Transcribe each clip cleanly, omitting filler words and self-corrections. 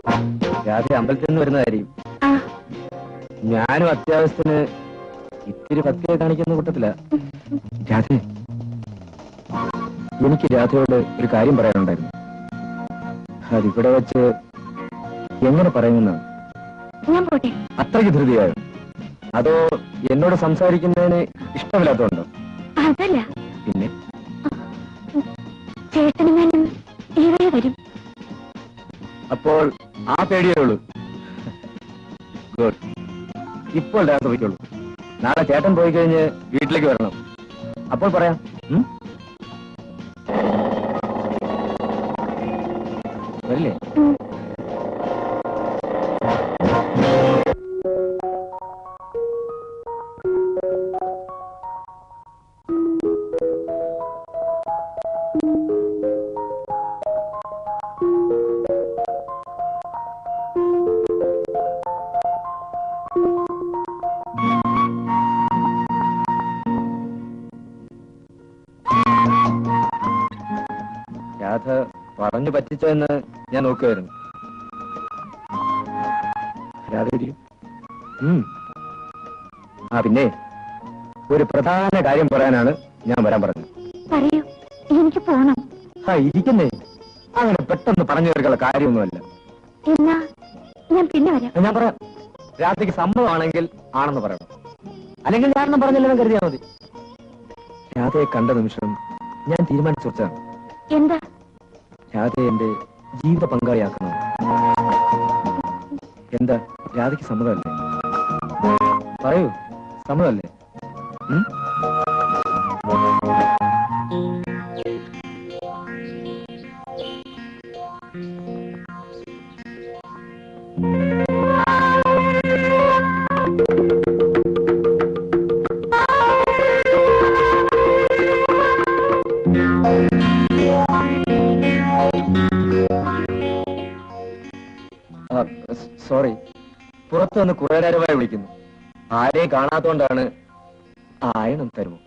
രാത്രി അമ്പലത്തിൽ നിന്ന് വരുന്നതായിരിക്കും. ഞാനും അത്യാവശ്യത്തിന് ഇത്തിരി ഭക്തിയെ കാണിക്കുന്ന കൂട്ടത്തില. രാധേ, എനിക്ക് രാധയോട് ഒരു കാര്യം പറയാനുണ്ടായിരുന്നു. അതിവിടെ വെച്ച് എങ്ങനെ പറയുമെന്ന് അത്രയ്ക്ക് ധൃതിയായോ? അതോ എന്നോട് സംസാരിക്കുന്നതിന് ഇഷ്ടമില്ലാത്തതുണ്ടോ? അതല്ല, പിന്നെ ചേട്ടനെങ്ങാനും ഇവിടെ വരും. അപ്പോൾ ആ പേടിയേ ഉള്ളൂ. ഗുഡ്. ഇപ്പോൾ രാത്രി പോയിക്കോളൂ. നാളെ ചേട്ടൻ പോയി കഴിഞ്ഞ് വീട്ടിലേക്ക് വരണം. അപ്പോൾ പറയാം. വരില്ലേ? രാധ പറഞ്ഞു പറ്റിച്ചെന്ന് ഞാൻ നോക്കുമായിരുന്നു. രാധ പിന്നെ ഒരു പ്രധാന കാര്യം പറയാനാണ് ഞാൻ വരാൻ പറഞ്ഞത്. പറയൂ, എനിക്ക് പോണം. ഇരിക്കുന്നേ, അങ്ങനെ പെട്ടെന്ന് പറഞ്ഞു തീർക്കാനുള്ള കാര്യമൊന്നുമല്ല. എന്നാ ഞാൻ പിന്നെ വരാം. ഞാൻ പറയാം. രാത്രിക്ക് സമ്മതമാണെങ്കിൽ ആണെന്ന് പറയണം, അല്ലെങ്കിൽ ഞാനെന്നും പറഞ്ഞില്ലെന്ന് കരുതിയാൽ മതി. രാധയെ കണ്ട നിമിഷം ഞാൻ തീരുമാനിച്ചു വെച്ചാണ്. എന്താ? രാധയെ എന്റെ ജീവിത പങ്കാളിയാക്കണം. എന്താ, രാധയ്ക്ക് സമ്മതമല്ലേ? പറയൂ, സമ്മതമല്ലേ? സോറി, പുറത്തു നിന്ന് കുറെ നേരമായി വിളിക്കുന്നു. ആരെയും കാണാത്തോണ്ടാണ്. ആയണം തരുമോ?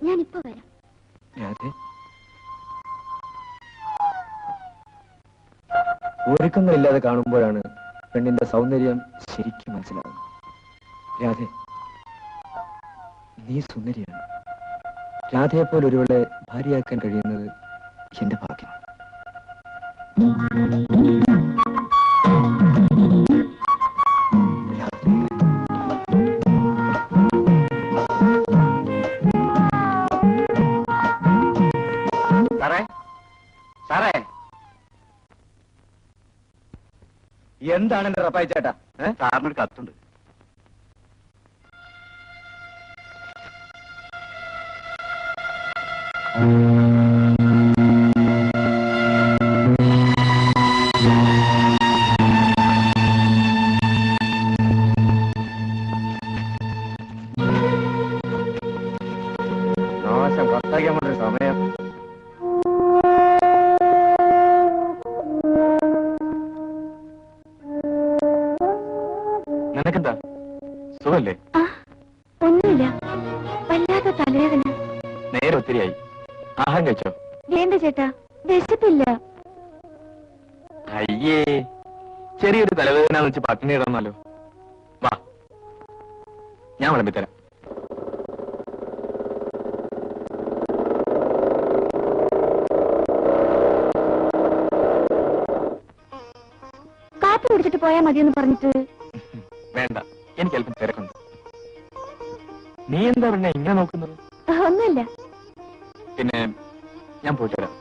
ഞാനിപ്പോ വരാം. രാധേ, ഒരുക്കങ്ങളില്ലാതെ കാണുമ്പോഴാണ് പെണ്ണിന്റെ സൗന്ദര്യം ശരിക്കും മനസ്സിലാകുന്നത്. രാധേ, നീ സുന്ദരിയാണ്. രാധയെപ്പോലെ ഒരുവളെ ഭാര്യയാക്കാൻ കഴിയുന്നത് എന്റെ ഭാഗ്യമാണ്. സാറേ, എന്താണ് എന്റെ റപ്പായി ചേട്ടാ? സാറിനൊരു കത്തുണ്ട്. നാശം കത്താക്കാൻ വേണ്ട സമയം. നിനക്കെന്താ, സുഖല്ലേ? ഒന്നുമില്ല, വല്ലാത്ത തലവേദന. നേരെ ഒത്തിരിയായി. ആഹാരം കഴിച്ചോ? വേണ്ട ചേട്ടാ, വിശപ്പില്ല. അയ്യേ, ചെറിയൊരു തലവേദന വെച്ച് പട്ടിണി ഇടന്നാലോ? വാ, ഞാൻ വിളമ്പിത്തരാം. കാപ്പി കുടിച്ചിട്ട് പോയാൽ മതിയെന്ന് പറഞ്ഞിട്ട്. വേണ്ട, എനിക്ക് അല്പം തിരക്കുണ്ട്. നീ എന്താ പിന്നെ ഇങ്ങനെ നോക്കുന്നത്? ഒന്നുമില്ല. പിന്നെ ഞാൻ പോയിട്ട് വരാം.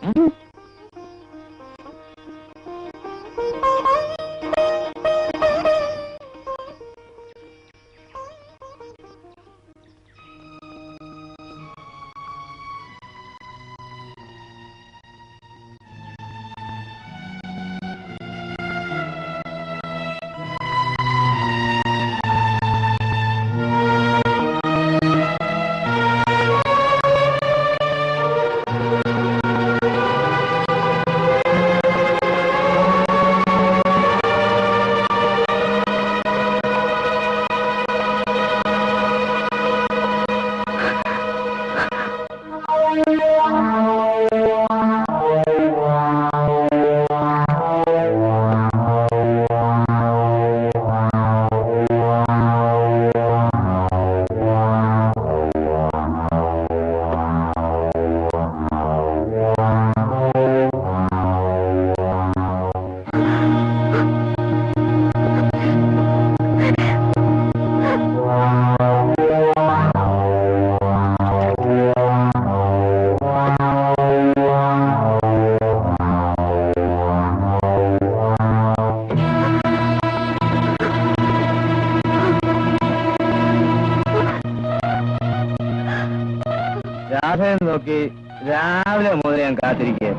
നോക്കി രാവിലെ മുതൽ ഞാൻ കാത്തിരിക്കുക.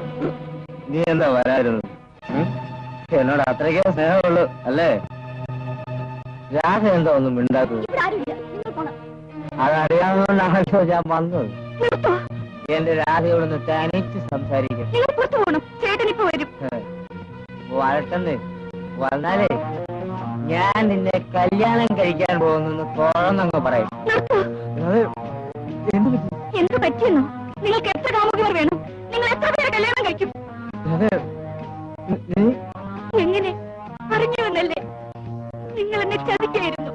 നീ എന്താ വരായിരുന്നു? എന്നോട് അത്രയ്ക്കേ സ്നേഹമുള്ളൂ അല്ലേ? രാധ എന്താ ഒന്നും മിണ്ടാത്തത്? അതറിയാവുന്നതുകൊണ്ടാണല്ലോ ഞാൻ വന്നത്. എന്റെ രാധയോടൊന്ന് തനിച്ച് സംസാരിക്കും. വഴട്ടെന്ന് വന്നാലേ ഞാൻ നിന്നെ കല്യാണം കഴിക്കാൻ പോകുന്നു തുറന്നങ്ങ് പറയും. എന്ത് പറ്റിയെന്നോ? നിങ്ങൾക്ക് എത്ര കാമുകിമാർ വേണം? നിങ്ങൾ എത്ര പേരെ കല്യാണം കഴിക്കും? എങ്ങനെ പറഞ്ഞു എന്നല്ലേ? നിങ്ങൾ എന്നെ ചതിക്കായിരുന്നു.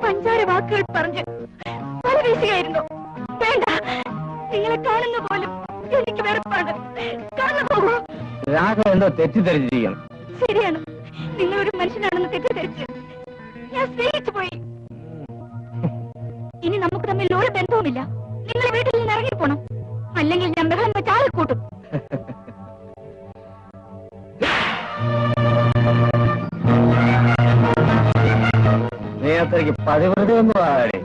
പഞ്ചാര വാക്കുകൾ പറഞ്ഞ് പല വീശുകയായിരുന്നു. വേണ്ട, നിങ്ങളെ കാണുന്ന പോലും എനിക്ക് വെറുപ്പാണ്. കടന്നു പോകൂ. രാധ എന്തോ തെറ്റിദ്ധരിച്ചിരിക്കണം. ശരിയാണ്, നിങ്ങളൊരു മനുഷ്യനാണെന്ന് തെറ്റിദ്ധരിച്ച് ഞാൻ സ്നേഹിച്ചു പോയി. ഇനി നമുക്ക് തമ്മിൽ ഒരു ബന്ധവുമില്ല. നിങ്ങൾ വീട്ടിൽ നിന്ന് ഇറങ്ങിപ്പോണം, അല്ലെങ്കിൽ ഞാൻ ബഹളം വെച്ച് ആളെ കൂട്ടും. നീ അത്രയ്ക്ക് പതിവ്രതയൊന്നും ആകെ.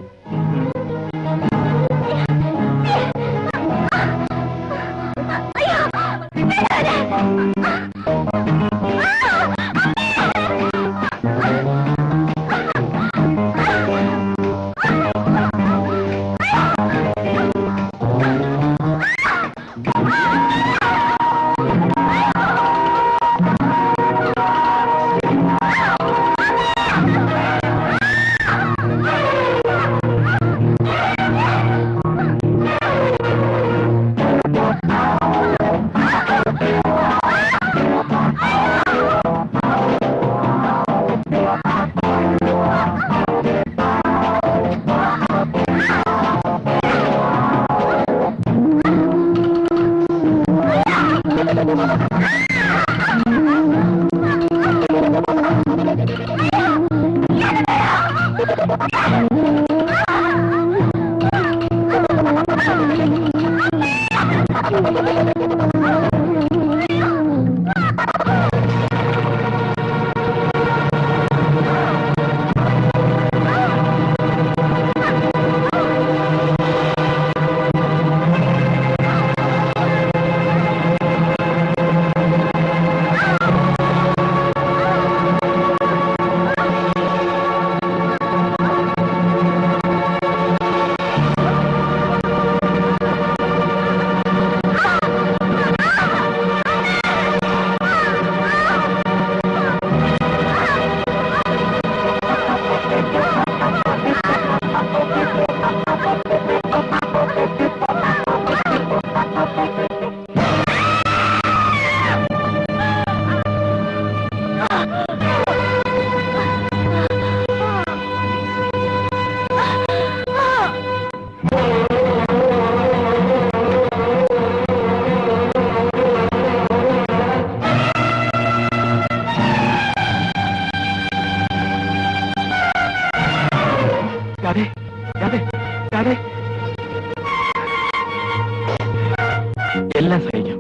എല്ലാം സഹിക്കാം.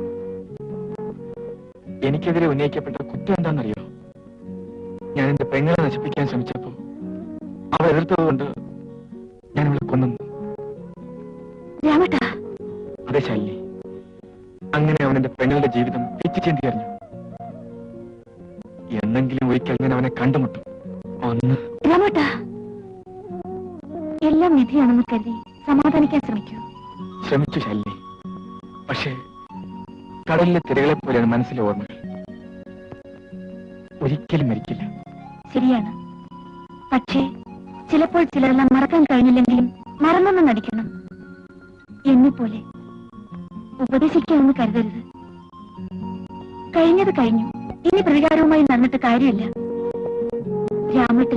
എനിക്കെതിരെ ഉന്നയിക്കപ്പെട്ട കുറ്റം എന്താണെന്നറിയോ? ഞാൻ എന്റെ പെങ്ങളെ നശിപ്പിക്കാൻ ശ്രമിച്ചപ്പോ അവൾ എതിർത്തതുകൊണ്ട് ഞാൻ അവളെ കൊന്നു. അതെ ശാലിനി, അങ്ങനെ അവൻ എന്റെ പെങ്ങളുടെ ജീവിതം തെറ്റിച്ചേണ്ടി അറിഞ്ഞു. എന്നെങ്കിലും ഒരിക്കൽ ഞാൻ അവനെ കണ്ടുമുട്ടും. ഒന്ന് എല്ലാം വിധിയാണെന്ന് കരുതി സമാധാനിക്കാൻ ശ്രമിക്കൂ. ശ്രമിച്ചു ശാലിനി, പക്ഷേ കടലിലെ തിരകളെ പോലെയാണ് മനസ്സിലെ ഓർമ്മകൾ. ഒരിക്കലും മരിക്കില്ല. ശരിയാണ്, പക്ഷേ ചിലപ്പോൾ ചിലരെല്ലാം മറക്കാൻ കഴിഞ്ഞില്ലെങ്കിലും മറന്നെന്ന് നടിക്കണം. എന്നെപ്പോലെ ഉപദേശിക്കാമെന്ന് കരുതരുത്. കഴിഞ്ഞത് കഴിഞ്ഞു, ഇനി പ്രതികാരവുമായി നടന്നിട്ട് കാര്യമില്ല. രാമട്ട്